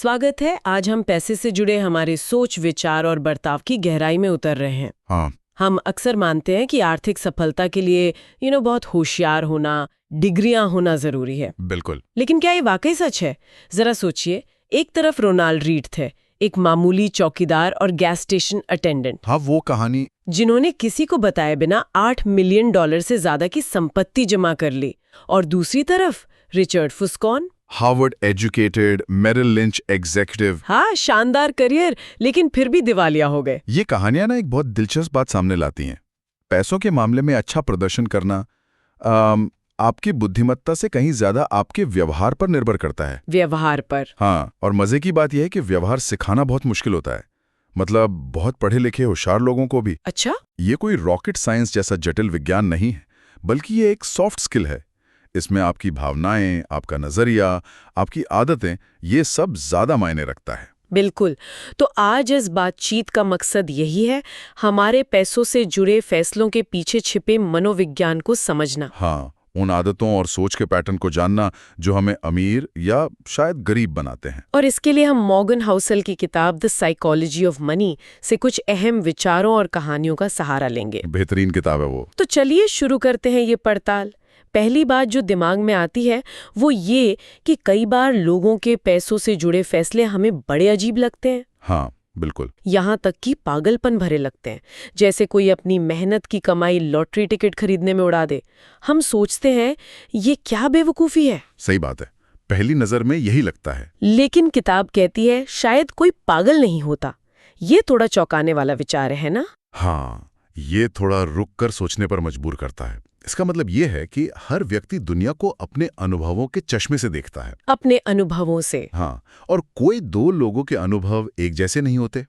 स्वागत है। आज हम पैसे से जुड़े हमारे सोच, विचार और बर्ताव की गहराई में उतर रहे हैं। हाँ। हम अक्सर मानते हैं कि आर्थिक सफलता के लिए बहुत होशियार होना, डिग्रियां होना जरूरी है। बिल्कुल। लेकिन क्या ये वाकई सच है? जरा सोचिए, एक तरफ रोनाल्ड रीड थे, एक मामूली चौकीदार और गैस स्टेशन अटेंडेंट। हाँ, वो कहानी। जिन्होंने किसी को बताए बिना $8 मिलियन से ज्यादा की संपत्ति जमा कर ली। और दूसरी तरफ Richard Fuscone, Harvard educated, Merrill Lynch executive. हाँ, शानदार करियर, लेकिन फिर भी दिवालिया हो गए। ये कहानियां ना एक बहुत दिलचस्प बात सामने लाती हैं। पैसों के मामले में अच्छा प्रदर्शन करना आपकी बुद्धिमत्ता से कहीं ज्यादा आपके व्यवहार पर निर्भर करता है। व्यवहार पर? हाँ, और मजे की बात यह है कि व्यवहार सिखाना बहुत मुश्किल होता है। मतलब बहुत पढ़े लिखे होशियार लोगों को भी। अच्छा? ये कोई रॉकेट साइंस जैसा जटिल विज्ञान नहीं है, बल्कि ये एक सॉफ्ट स्किल है। इसमें आपकी भावनाएं, आपका नजरिया, आपकी आदतें, ये सब ज्यादा मायने रखता है। बिल्कुल। तो आज इस बातचीत का मकसद यही है, हमारे पैसों से जुड़े फैसलों के पीछे छिपे मनोविज्ञान को समझना। हाँ, उन आदतों और सोच के पैटर्न को जानना जो हमें अमीर या शायद गरीब बनाते हैं। और इसके लिए हम मॉर्गन हाउसल की किताब द साइकोलॉजी ऑफ मनी से कुछ अहम विचारों और कहानियों का सहारा लेंगे। बेहतरीन किताब है वो। तो चलिए शुरू करते हैं ये पड़ताल। पहली बात जो दिमाग में आती है वो ये कि कई बार लोगों के पैसों से जुड़े फैसले हमें बड़े अजीब लगते हैं। हाँ, बिल्कुल। यहाँ तक कि पागलपन भरे लगते हैं। जैसे कोई अपनी मेहनत की कमाई लॉटरी टिकट खरीदने में उड़ा दे। हम सोचते हैं ये क्या बेवकूफ़ी है। सही बात है, पहली नजर में यही लगता है। लेकिन किताब कहती है शायद कोई पागल नहीं होता। ये थोड़ा चौंकाने वाला विचार है ना? हाँ, ये थोड़ा रुक कर सोचने पर मजबूर करता है। इसका मतलब ये है कि हर व्यक्ति दुनिया को अपने अनुभवों के चश्मे से देखता है। अपने अनुभवों से? हाँ, और कोई दो लोगों के अनुभव एक जैसे नहीं होते।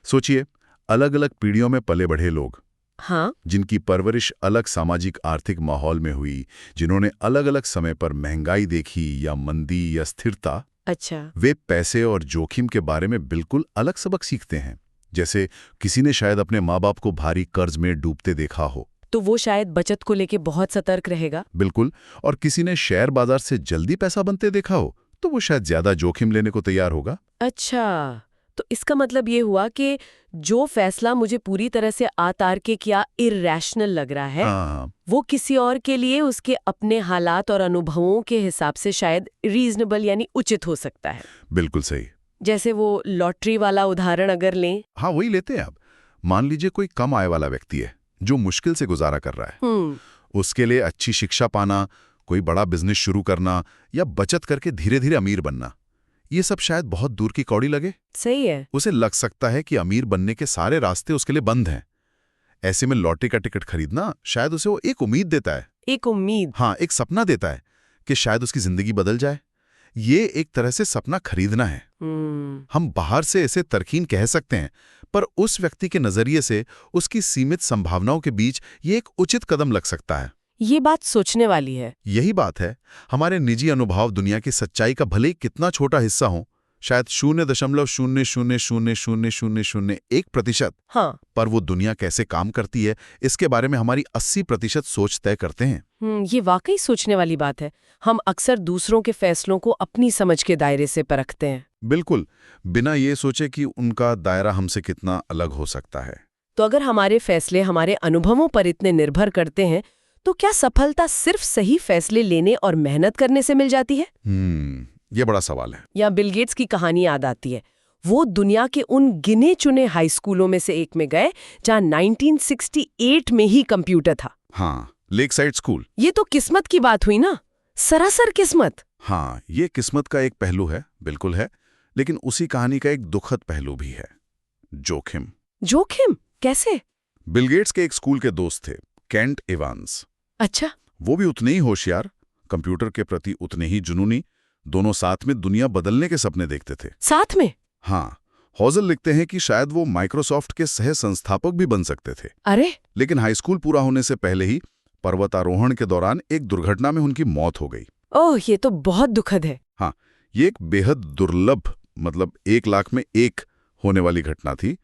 सोचिए, अलग अलग पीढ़ियों में पले बढ़े लोग। हाँ। जिनकी परवरिश अलग सामाजिक आर्थिक माहौल में हुई, जिन्होंने अलग अलग समय पर महंगाई देखी या मंदी या स्थिरता। अच्छा। वे पैसे और जोखिम के बारे में बिल्कुल अलग सबक सीखते हैं। जैसे किसी ने शायद अपने माँ बाप को भारी कर्ज में डूबते देखा हो, तो वो शायद बचत को लेके बहुत सतर्क रहेगा। बिल्कुल। और किसी ने शेयर बाजार से जल्दी पैसा बनते देखा हो, तो वो शायद ज्यादा जोखिम लेने को तैयार होगा। अच्छा, तो इसका मतलब ये हुआ कि जो फैसला मुझे पूरी तरह से अतार्किक या इरैशनल लग रहा है, हाँ, वो किसी और के लिए उसके अपने हालात और अनुभवों के हिसाब से शायद रीजनेबल यानी उचित हो सकता है। बिल्कुल सही। जैसे वो लॉटरी वाला उदाहरण अगर लें। हाँ, वही लेते हैं। अब मान लीजिए कोई कम आय वाला व्यक्ति है जो मुश्किल से गुजारा कर रहा है। उसके लिए अच्छी शिक्षा पाना, कोई बड़ा बिजनेस शुरू करना या बचत करके धीरे धीरे अमीर बनना, ये सब शायद बहुत दूर की कौड़ी लगे। सही है। उसे लग सकता है कि अमीर बनने के सारे रास्ते उसके लिए बंद हैं। ऐसे में लॉटरी का टिकट खरीदना शायद उसे वो एक उम्मीद देता है। एक उम्मीद? हाँ, एक सपना देता है कि शायद उसकी जिंदगी बदल जाए। ये एक तरह से सपना खरीदना है। हम बाहर से इसे तरकीन कह सकते हैं, पर उस व्यक्ति के नजरिए से उसकी सीमित संभावनाओं के बीच ये एक उचित कदम लग सकता है। ये बात सोचने वाली है। यही बात है, हमारे निजी अनुभव दुनिया की सच्चाई का भले ही कितना छोटा हिस्सा हो, शायद 0.0000001%, हाँ, पर वो दुनिया कैसे काम करती है इसके बारे में हमारी 80% सोच तय करते हैं। ये वाकई सोचने वाली बात है। हम अक्सर दूसरों के फैसलों को अपनी समझ के दायरे से परखते हैं। बिल्कुल, बिना ये सोचे कि उनका दायरा हमसे कितना अलग हो सकता है। तो अगर हमारे फैसले हमारे अनुभवों पर इतने निर्भर करते हैं, तो क्या सफलता सिर्फ सही फैसले लेने और मेहनत करने से मिल जाती है? ये बड़ा सवाल है। या बिल गेट्स की कहानी याद आती है। वो दुनिया के उन गिने चुने हाई स्कूलों में से एक में गए जहां 1968 में ही कंप्यूटर था। हाँ, लेकसाइड स्कूल। ये तो किस्मत की बात हुई ना, सरासर किस्मत। हाँ, ये किस्मत का एक पहलू है, बिल्कुल है, लेकिन उसी कहानी का एक दुखद पहलू भी है, जोखिम। जोखिम कैसे? बिल गेट्स के एक स्कूल के दोस्त थे, केंट इवांस। अच्छा। वो भी उतने ही होशियार, कंप्यूटर के प्रति उतने ही जुनूनी, दोनों साथ में दुनिया बदलने के सपने देखते थे। साथ में? हाँ, हॉजल लिखते हैं कि शायद वो माइक्रोसॉफ्ट के सह संस्थापक भी बन सकते थे। अरे! लेकिन हाई स्कूल पूरा होने से पहले ही पर्वतारोहण के दौरान एक दुर्घटना में उनकी मौत हो गई। ओह, ये तो बहुत दुखद है। हाँ, ये एक बेहद दुर्लभ, मतलब 1 लाख में एक होने वाली घटना थी।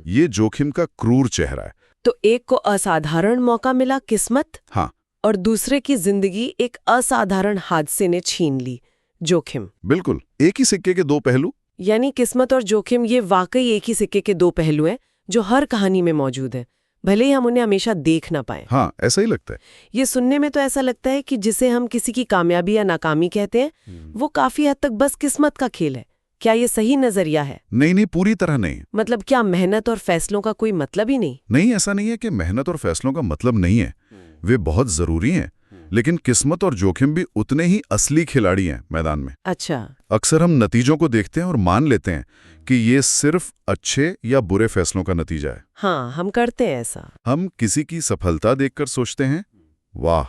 ये जोखिम का क्रूर चेहरा है। तो एक को असाधारण मौका मिला, किस्मत। हाँ, और दूसरे की जिंदगी एक असाधारण हादसे ने छीन ली, जोखिम। बिल्कुल, एक ही सिक्के के दो पहलू। यानी किस्मत और जोखिम ये वाकई एक ही सिक्के के दो पहलू हैं जो हर कहानी में मौजूद हैं, भले ही हम उन्हें हमेशा देख ना पाएं। हाँ, ऐसा ही लगता है। ये सुनने में तो ऐसा लगता है कि जिसे हम किसी की कामयाबी या नाकामी कहते हैं वो काफी हद तक बस किस्मत का खेल है। क्या ये सही नजरिया है? नहीं, पूरी तरह नहीं। मतलब क्या मेहनत और फैसलों का कोई मतलब ही नहीं? नहीं, ऐसा नहीं है कि मेहनत और फैसलों का मतलब नहीं है, वे बहुत जरूरी हैं, लेकिन किस्मत और जोखिम भी उतने ही असली खिलाड़ी हैं मैदान में। अच्छा। अक्सर हम नतीजों को देखते हैं और मान लेते हैं कि ये सिर्फ अच्छे या बुरे फैसलों का नतीजा है। हाँ, हम करते हैं ऐसा। हम किसी की सफलता देखकर सोचते हैं, वाह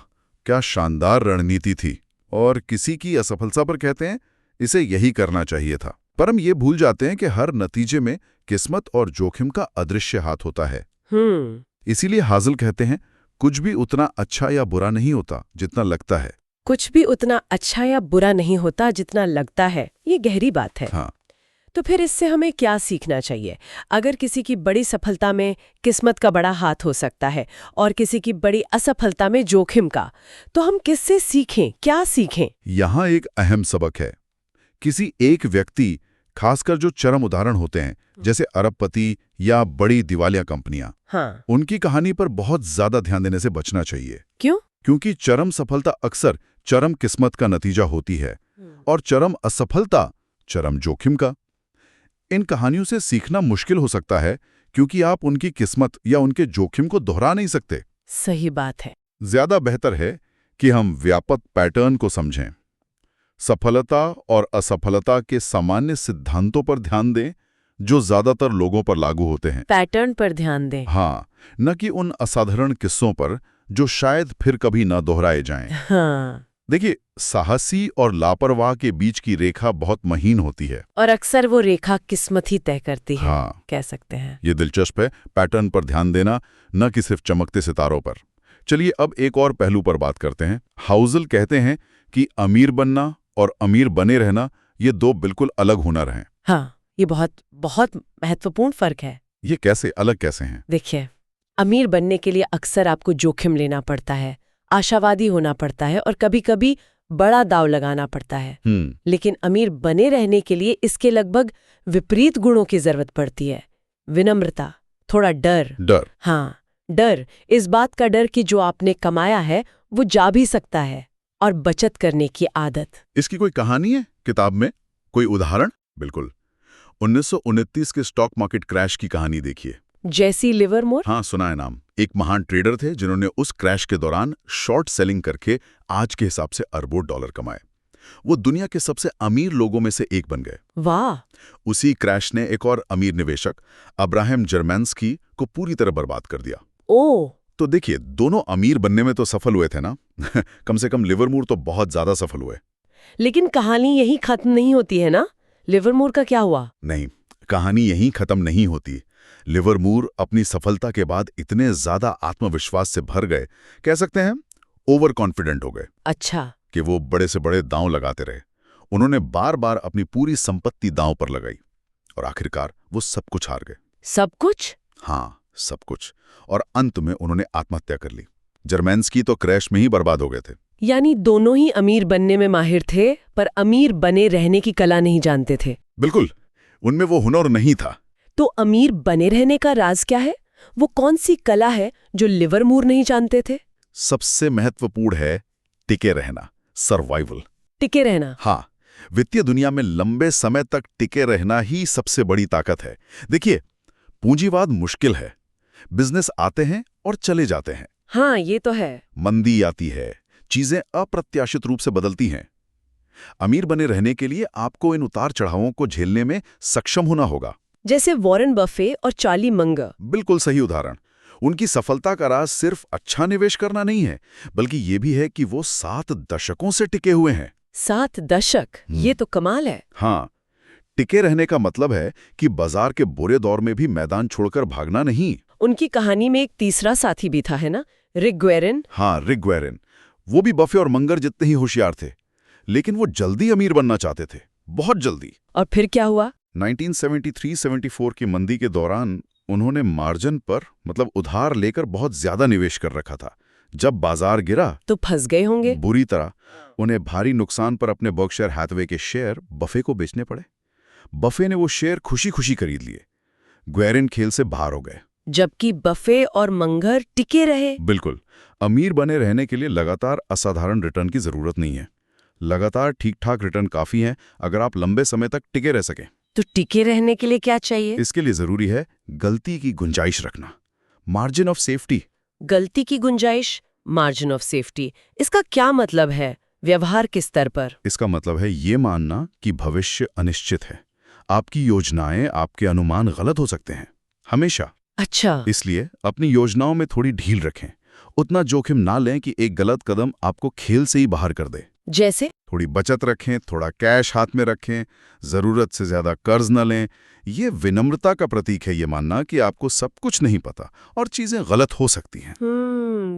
क्या शानदार रणनीति थी, और किसी की असफलता पर कहते हैं, इसे यही करना चाहिए था। पर हम ये भूल जाते हैं कि हर नतीजे में किस्मत और जोखिम का अदृश्य हाथ होता है। इसीलिए हाजिल कहते हैं, कुछ भी उतना अच्छा या बुरा नहीं होता जितना लगता है। कुछ भी उतना अच्छा या बुरा नहीं होता जितना लगता है। ये गहरी बात है। हाँ। तो फिर इससे हमें क्या सीखना चाहिए? अगर किसी की बड़ी सफलता में किस्मत का बड़ा हाथ हो सकता है और किसी की बड़ी असफलता में जोखिम का, तो हम किससे सीखें, क्या सीखें? यहाँ एक अहम सबक है। किसी एक व्यक्ति, खासकर जो चरम उदाहरण होते हैं जैसे अरबपति या बड़ी दिवालिया कंपनियां, हाँ। उनकी कहानी पर बहुत ज्यादा ध्यान देने से बचना चाहिए। क्यों? क्योंकि चरम सफलता अक्सर चरम किस्मत का नतीजा होती है और चरम असफलता चरम जोखिम का। इन कहानियों से सीखना मुश्किल हो सकता है क्योंकि आप उनकी किस्मत या उनके जोखिम को दोहरा नहीं सकते। सही बात है। ज्यादा बेहतर है कि हम व्यापक पैटर्न को समझें, सफलता और असफलता के सामान्य सिद्धांतों पर ध्यान दें जो ज्यादातर लोगों पर लागू होते हैं। पैटर्न पर ध्यान दें। हाँ, न कि उन असाधारण किस्सों पर जो शायद फिर कभी न दोहराए जाएं। हाँ। देखिए, साहसी और लापरवाह के बीच की रेखा बहुत महीन होती है और अक्सर वो रेखा किस्मत ही तय करती है। हाँ, कह सकते हैं। ये दिलचस्प है, पैटर्न पर ध्यान देना, न कि सिर्फ चमकते सितारों पर। चलिए अब एक और पहलू पर बात करते हैं। हाउजल कहते हैं कि अमीर बनना और अमीर बने रहना ये दो बिल्कुल अलग हुनर हैं। हाँ, ये बहुत बहुत महत्वपूर्ण फर्क है। ये कैसे अलग कैसे हैं? देखिए, अमीर बनने के लिए अक्सर आपको जोखिम लेना पड़ता है, आशावादी होना पड़ता है और कभी-कभी बड़ा दांव लगाना पड़ता है। लेकिन अमीर बने रहने के लिए इसके लगभग विपरीत गुणों की जरूरत पड़ती है। विनम्रता, थोड़ा डर। हाँ, डर, इस बात का डर कि जो आपने कमाया है वो जा भी सकता है, और बचत करने की आदत। इसकी कोई कहानी है किताब में? कोई उदाहरण? बिल्कुल, 1929 के स्टॉक मार्केट क्रैश की कहानी देखिए। जैसी लिवरमोर? हाँ, सुना है नाम। एक महान ट्रेडर थे जिन्होंने उस क्रैश के दौरान शॉर्ट सेलिंग करके आज के हिसाब से अरबों डॉलर कमाए। वो दुनिया के सबसे अमीर लोगों में से एक बन गए। वाह! उसी क्रैश ने एक और अमीर निवेशक अब्राहम जर्मैन्स्की को पूरी तरह बर्बाद कर दिया। ओह! तो देखिए, दोनों अमीर बनने में तो सफल हुए थे ना। कम से कम लिवरमोर तो बहुत ज्यादा सफल हुए। लेकिन कहानी यही खत्म नहीं होती है ना? लिवरमोर का क्या हुआ? नहीं, कहानी यहीं खत्म नहीं होती। लिवरमोर अपनी सफलता के बाद इतने ज्यादा आत्मविश्वास से भर गए, कह सकते हैं ओवर कॉन्फिडेंट हो गए। अच्छा। कि वो बड़े से बड़े दांव लगाते रहे। उन्होंने बार बार अपनी पूरी संपत्ति दांव पर लगाई और आखिरकार वो सब कुछ हार गए। सब कुछ? हाँ, सब कुछ। और अंत में उन्होंने आत्महत्या कर ली। जर्मैन्स्की तो क्रैश में ही बर्बाद हो गए थे। यानी दोनों ही अमीर बनने में माहिर थे, पर अमीर बने रहने की कला नहीं जानते थे। बिल्कुल, उनमें वो हुनर नहीं था। तो अमीर बने रहने का राज क्या है? वो कौन सी कला है जो लिवरमोर नहीं जानते थे? सबसे महत्वपूर्ण है टिके रहना, सर्वाइवल। टिके रहना? हाँ, वित्तीय दुनिया में लंबे समय तक टिके रहना ही सबसे बड़ी ताकत है। देखिए, पूंजीवाद मुश्किल है। बिजनेस आते हैं और चले जाते हैं। हाँ, ये तो है। मंदी आती है, चीजें अप्रत्याशित रूप से बदलती हैं। अमीर बने रहने के लिए आपको इन उतार चढ़ावों को झेलने में सक्षम होना होगा। जैसे वॉरेन बफे और चार्ली मंगर। बिल्कुल सही उदाहरण। उनकी सफलता का राज सिर्फ अच्छा निवेश करना नहीं है, बल्कि ये भी है कि वो 7 दशकों से टिके हुए हैं। 7 दशक? ये तो कमाल है। हाँ, टिके रहने का मतलब है कि बाजार के बुरे दौर में भी मैदान छोड़कर भागना नहीं। उनकी कहानी में एक तीसरा साथी भी था, है ना? रिक वेरेन। हाँ, रिक वेरेन। वो भी बफे और मंगर जितने ही होशियार थे, लेकिन वो जल्दी अमीर बनना चाहते थे, बहुत जल्दी। और फिर क्या हुआ? 1973-74 की मंदी के दौरान उन्होंने मार्जिन पर, मतलब उधार लेकर, बहुत ज्यादा निवेश कर रखा था। जब बाजार गिरा तो फंस गए होंगे बुरी तरह। उन्हें भारी नुकसान पर अपने बर्कशायर हैथवे के शेयर बफे को बेचने पड़े। बफे ने वो शेयर खुशी खुशी खरीद लिए। ग्वेरिन खेल से बाहर हो गए। जबकि बफे और मंगर टिके रहे। बिल्कुल। अमीर बने रहने के लिए लगातार असाधारण रिटर्न की जरूरत नहीं है। लगातार ठीक-ठाक रिटर्न काफी है अगर आप लंबे समय तक टिके रह सकें। तो टिके रहने के लिए क्या चाहिए? इसके लिए जरूरी है गलती की गुंजाइश रखना, मार्जिन ऑफ सेफ्टी। गलती की गुंजाइश, मार्जिन ऑफ सेफ्टी, इसका क्या मतलब है व्यवहार के स्तर पर? इसका मतलब है ये मानना कि भविष्य अनिश्चित है। आपकी योजनाएं, आपके अनुमान गलत हो सकते हैं, हमेशा। अच्छा। इसलिए अपनी योजनाओं में थोड़ी ढील रखें। उतना जोखिम ना लें कि एक गलत कदम आपको खेल से ही बाहर कर दे। जैसे? थोड़ी बचत रखें, थोड़ा कैश हाथ में रखें, जरूरत से ज्यादा कर्ज न लें। ये विनम्रता का प्रतीक है, ये मानना कि आपको सब कुछ नहीं पता और चीजें गलत हो सकती हैं।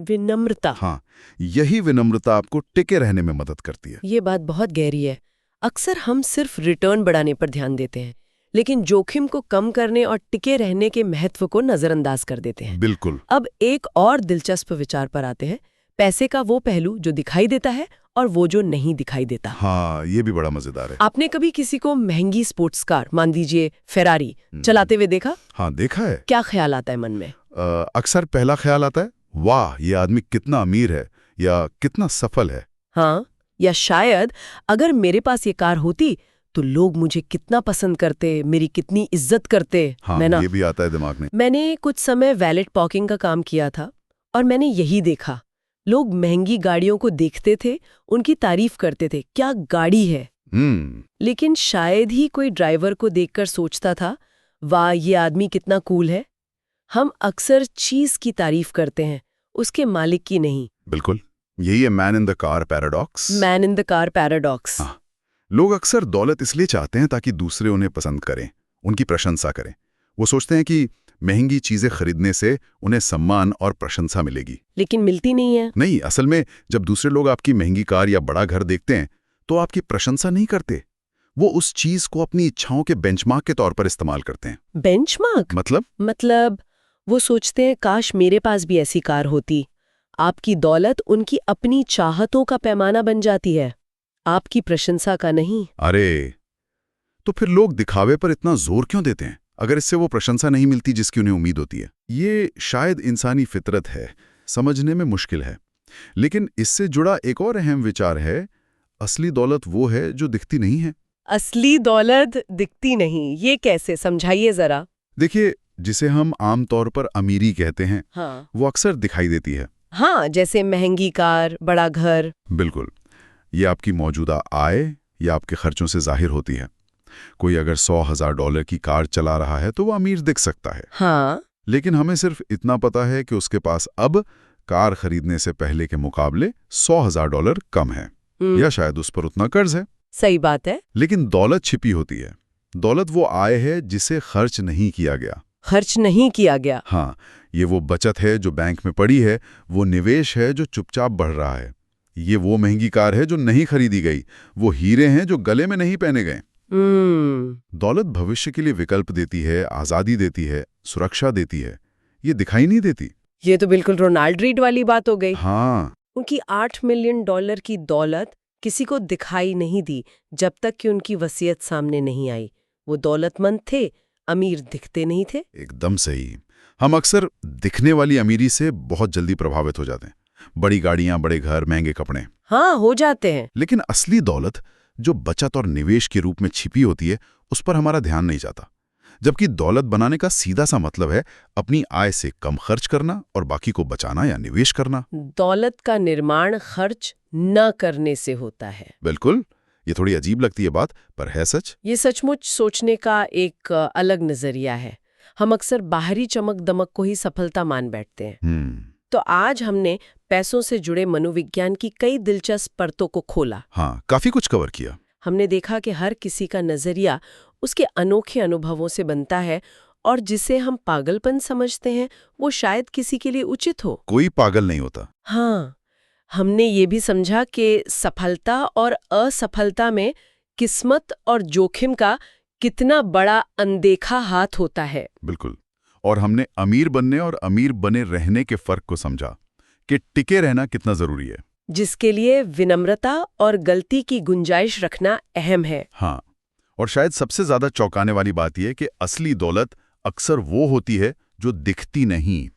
विनम्रता। हाँ, यही विनम्रता आपको टिके रहने में मदद करती है। ये बात बहुत गहरी है। अक्सर हम सिर्फ रिटर्न बढ़ाने पर ध्यान देते हैं, लेकिन जोखिम को कम करने और टिके रहने के महत्व को नजरअंदाज कर देते हैं। बिल्कुल। अब एक और दिलचस्प विचार पर आते हैं, पैसे का वो पहलू जो दिखाई देता है और वो जो नहीं दिखाई देता। हाँ, ये भी बड़ा मजेदार है। आपने कभी किसी को महंगी स्पोर्ट्स कार, मान लीजिए फेरारी, चलाते हुए देखा? हाँ, देखा है। क्या ख्याल आता है मन में? अक्सर पहला ख्याल आता है, वाह, ये आदमी कितना अमीर है या कितना सफल है। हाँ, या शायद अगर मेरे पास ये कार होती तो लोग मुझे कितना पसंद करते, मेरी कितनी इज्जत करते। हाँ, मैं ना, ये भी आता है दिमाग में। मैंने कुछ समय वैलेट पॉकिंग का काम किया था और मैंने यही देखा। लोग महंगी गाड़ियों को देखते थे, उनकी तारीफ करते थे, क्या गाड़ी है। लेकिन शायद ही कोई ड्राइवर को देखकर सोचता था, वाह, ये आदमी कितना कूल है। हम अक्सर चीज की तारीफ करते हैं, उसके मालिक की नहीं। बिल्कुल, यही है man in the car paradox. Man in the car paradox. हाँ, लोग अक्सर दौलत इसलिए चाहते हैं ताकि दूसरे उन्हें पसंद करें, उनकी प्रशंसा करें। वो सोचते हैं कि महंगी चीजें खरीदने से उन्हें सम्मान और प्रशंसा मिलेगी। लेकिन मिलती नहीं है। नहीं, असल में जब दूसरे लोग आपकी महंगी कार या बड़ा घर देखते हैं तो आपकी प्रशंसा नहीं करते। वो उस चीज को अपनी इच्छाओं के बेंचमार्क के तौर पर इस्तेमाल करते हैं। बेंचमार्क? मतलब वो सोचते हैं, काश मेरे पास भी ऐसी कार होती। आपकी दौलत उनकी अपनी चाहतों का पैमाना बन जाती है, आपकी प्रशंसा का नहीं। अरे, तो फिर लोग दिखावे पर इतना जोर क्यों देते हैं अगर इससे वो प्रशंसा नहीं मिलती जिसकी उन्हें उम्मीद होती है? ये शायद इंसानी फितरत है, समझने में मुश्किल है। लेकिन इससे जुड़ा एक और अहम विचार है, असली दौलत वो है जो दिखती नहीं है। असली दौलत दिखती नहीं, ये कैसे? समझाइए जरा। देखिए, जिसे हम आमतौर पर अमीरी कहते हैं, हाँ, वो अक्सर दिखाई देती है। हाँ, जैसे महंगी कार, बड़ा घर। बिल्कुल, ये आपकी मौजूदा आय या आपके खर्चों से जाहिर होती है। कोई अगर $100,000 की कार चला रहा है तो वो अमीर दिख सकता है। हाँ, लेकिन हमें सिर्फ इतना पता है कि उसके पास अब कार खरीदने से पहले के मुकाबले $100,000 कम है, या शायद उस पर उतना कर्ज है। सही बात है। लेकिन दौलत छिपी होती है। दौलत वो आय है जिसे खर्च नहीं किया गया। खर्च नहीं किया गया। हाँ, ये वो बचत है जो बैंक में पड़ी है, वो निवेश है जो चुपचाप बढ़ रहा है। ये वो महंगी कार है जो नहीं खरीदी गई, वो हीरे हैं जो गले में नहीं पहने गए। दौलत भविष्य के लिए विकल्प देती है, आजादी देती है, सुरक्षा देती है। ये दिखाई नहीं देती। ये तो बिल्कुल रोनाल्ड रीड वाली बात हो गई। हाँ, उनकी $8 मिलियन की दौलत किसी को दिखाई नहीं दी जब तक कि उनकी वसीयत सामने नहीं आई। वो दौलतमंद थे, अमीर दिखते नहीं थे। एकदम सही। हम अक्सर दिखने वाली अमीरी से बहुत जल्दी प्रभावित हो जाते हैं। बड़ी गाड़ियां, बड़े घर, महंगे कपड़े। हाँ, हो जाते हैं। लेकिन असली दौलत जो बचत और निवेश के रूप में छिपी होती है, उस पर हमारा ध्यान नहीं जाता। जबकि दौलत बनाने का सीधा सा मतलब है अपनी आय से कम खर्च करना और बाकी को बचाना या निवेश करना। दौलत का निर्माण खर्च न करने से होता है। बिल्कुल, ये थोड़ी अजीब लगती है बात, पर है सच। ये सचमुच सोचने का एक अलग नजरिया है। हम अक्सर बाहरी चमक दमक को ही सफलता मान बैठते हैं। तो आज हमने पैसों से जुड़े मनोविज्ञान की कई दिलचस्प परतों को खोला। हाँ, काफी कुछ कवर किया। हमने देखा कि हर किसी का नजरिया उसके अनोखे अनुभवों से बनता है, और जिसे हम पागलपन समझते हैं वो शायद किसी के लिए उचित हो। कोई पागल नहीं होता। हाँ, हमने ये भी समझा कि सफलता और असफलता में किस्मत और जोखिम का कितना बड़ा अनदेखा हाथ होता है। बिल्कुल। और हमने अमीर बनने और अमीर बने रहने के फर्क को समझा कि टिके रहना कितना जरूरी है, जिसके लिए विनम्रता और गलती की गुंजाइश रखना अहम है। हाँ, और शायद सबसे ज्यादा चौंकाने वाली बात यह कि असली दौलत अक्सर वो होती है जो दिखती नहीं।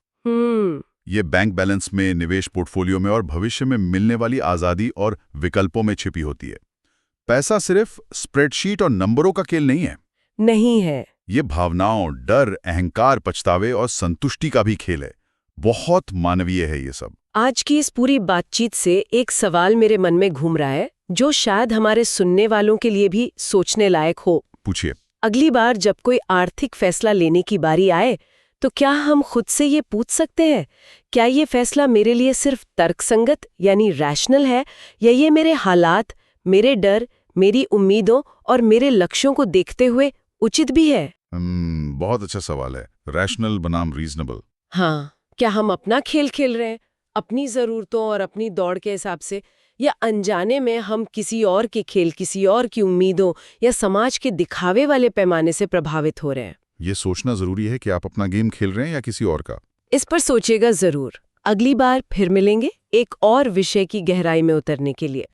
ये बैंक बैलेंस में, निवेश पोर्टफोलियो में और भविष्य में मिलने वाली आजादी और विकल्पों में छिपी होती है। पैसा सिर्फ स्प्रेडशीट और नंबरों का खेल नहीं है। ये भावनाओं, डर, अहंकार, पछतावे और संतुष्टि का भी खेल है। बहुत मानवीय है ये सब। आज की इस पूरी बातचीत से एक सवाल मेरे मन में घूम रहा है, जो शायद हमारे सुनने वालों के लिए भी सोचने लायक हो। पूछिए। अगली बार जब कोई आर्थिक फैसला लेने की बारी आए, तो क्या हम खुद से ये पूछ सकते हैं, क्या ये फैसला मेरे लिए सिर्फ तर्कसंगत यानी रैशनल है, या ये मेरे हालात, मेरे डर, मेरी उम्मीदों और मेरे लक्ष्यों को देखते हुए उचित भी है? बहुत अच्छा सवाल है। रैशनल बनाम रीजनेबल। हाँ, क्या हम अपना खेल खेल रहे हैं, अपनी ज़रूरतों और अपनी दौड़ के हिसाब से, या अनजाने में हम किसी और के खेल, किसी और की उम्मीदों या समाज के दिखावे वाले पैमाने से प्रभावित हो रहे हैं? ये सोचना जरूरी है कि आप अपना गेम खेल रहे हैं या किसी और का। इस पर सोचिएगा जरूर। अगली बार फिर मिलेंगे एक और विषय की गहराई में उतरने के लिए।